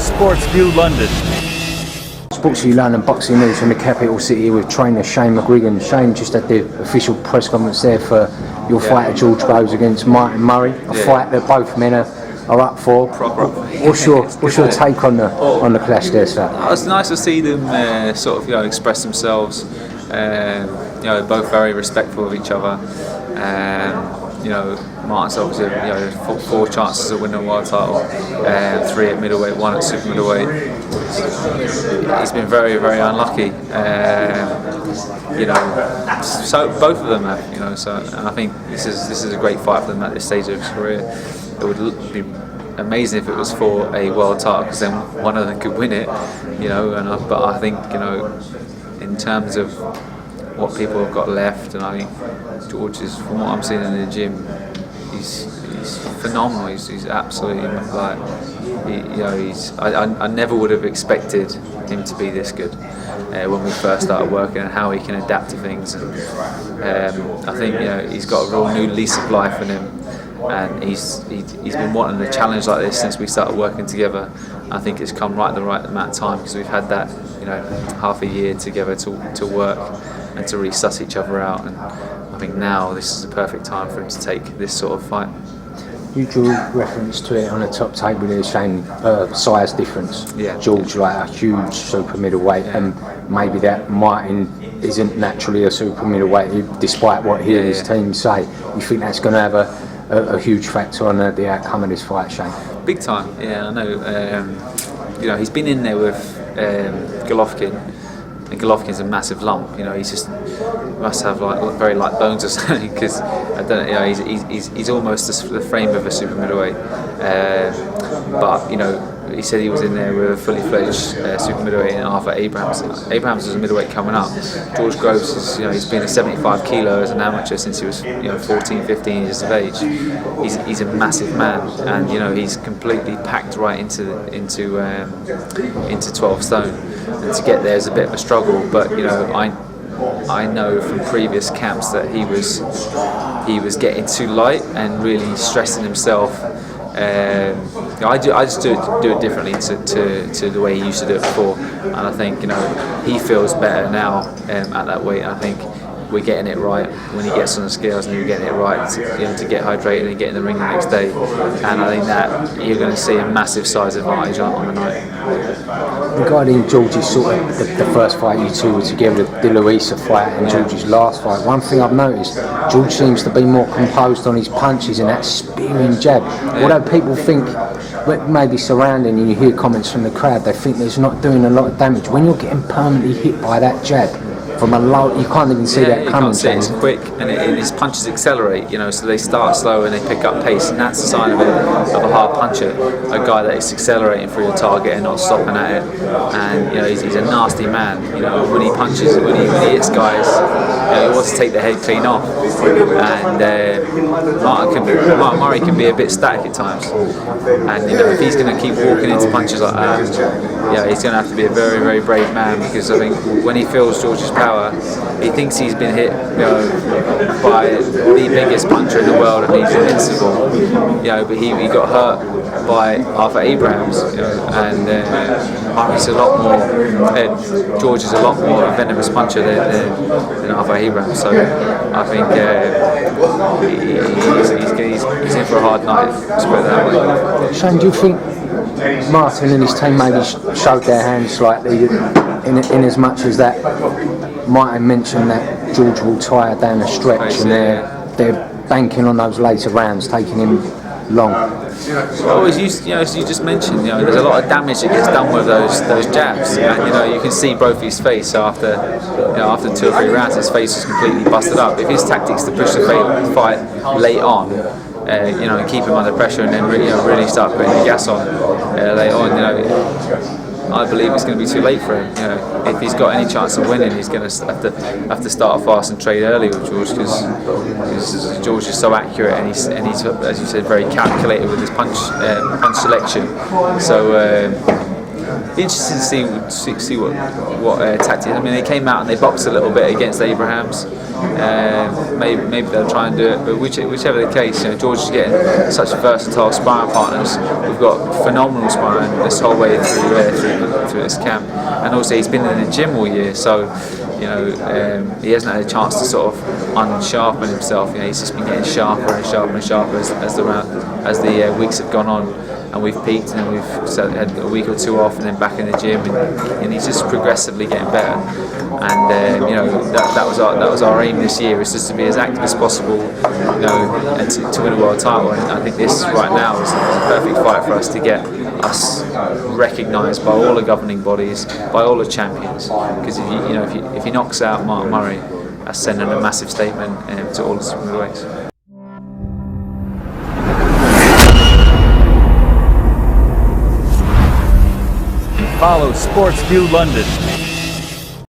Sports View London. Sports View London, boxing news from the capital city with trainer Shane McGuigan. Shane just had the official press conference there for your fight at George Groves against Martin Murray, a fight that both men are up for. What's your take on the clash there, sir? It's nice to see them express themselves. Both very respectful of each other. Martin's obviously four chances of winning a world title, 3 at middleweight, 1 at super middleweight. He's been very, very unlucky. So both of them have. And I think this is a great fight for them at this stage of his career. It would be amazing if it was for a world title, because then one of them could win it. But I think in terms of what people have got left, and I think George is, from what I'm seeing in the gym, he's phenomenal. He's absolutely like, I never would have expected him to be this good when we first started working, and how he can adapt to things. And I think he's got a real new lease of life in him, and he's been wanting a challenge like this since we started working together. I think it's come right at the right amount of time, because we've had that half a year together to work and to really suss each other out, and I think now this is the perfect time for him to take this sort of fight. You drew reference to it on the top table there, saying size difference. Yeah. George like a huge super middleweight, and maybe that Martin isn't naturally a super middleweight, despite what he and his team say. You think that's going to have a huge factor on the outcome of this fight, Shane? Big time, yeah, I know. He's been in there with Golovkin. And Golovkin's a massive lump. He's just must have very light bones or something, because I don't know. He's almost the frame of a super middleweight. But he said he was in there with a fully fledged super middleweight in Arthur Abrams. Abrams is a middleweight coming up. George Groves is, he's been a 75 kilo as an amateur since he was 14, 15 years of age. He's a massive man, and he's completely packed right into 12 stone. And to get there is a bit of a struggle, but I know from previous camps that he was getting too light and really stressing himself. I just do it differently to the way he used to do it before, and I think he feels better now at that weight. I think we're getting it right when he gets on the scales, and you're getting it right to get hydrated and get in the ring the next day. And I think that you're going to see a massive size advantage on the night. Regarding George's sort of the first fight you two were together, the De Luisa fight, and George's last fight, one thing I've noticed, George seems to be more composed on his punches and that spearing jab. Although people think, maybe surrounding you hear comments from the crowd, they think there's not doing a lot of damage. When you're getting permanently hit by that jab from a low, you can't even see that coming. You can't see it. It's quick, and his punches accelerate. So they start slow and they pick up pace, and that's a sign of a hard puncher, a guy that is accelerating for your target and not stopping at it. And he's a nasty man. When he punches, when he hits guys, he wants to take the head clean off. And Martin Murray can be a bit static at times. And if he's going to keep walking into punches like that, he's going to have to be a very, very brave man, because I think when he feels George's power, he thinks he's been hit by the biggest puncher in the world and he's invincible. But he got hurt by Arthur Abrams, and Murray's a lot more. George is a lot more a venomous puncher than Arthur Abrams. So I think he's in for a hard night. Let's put it that way. Shane, do you think Martin and his team maybe showed their hands slightly in as much as that Martin mentioned that George will tire down the stretch, and they're banking on those later rounds, taking him long? Well, as you just mentioned, there's a lot of damage that gets done with those jabs, and you can see Brophy's face after 2 or 3 rounds. His face is completely busted up. If his tactics to push the fight late on, and keep him under pressure, and then really start putting the gas on late on, I believe it's going to be too late for him. If he's got any chance of winning, he's going to have to start fast and trade early with George, because George is so accurate, and he's as you said, very calculated with his punch selection. So interesting to see what tactics. I mean, they came out and they boxed a little bit against Abrahams. Maybe they'll try and do it, but whichever the case, George is getting such versatile sparring partners. We've got phenomenal sparring this whole way through this camp, and also he's been in the gym all year, so he hasn't had a chance to sort of unsharpen himself. He's just been getting sharper and sharper and sharper as the weeks have gone on. And we've peaked, and we've had a week or two off, and then back in the gym, and he's just progressively getting better. And that was our aim this year, is just to be as active as possible, and to win a world title. And I think this right now is a perfect fight for us to get us recognised by all the governing bodies, by all the champions. Because if he knocks out Mark Murray, that's sending a massive statement to all the middleweights. Follow Sportsview London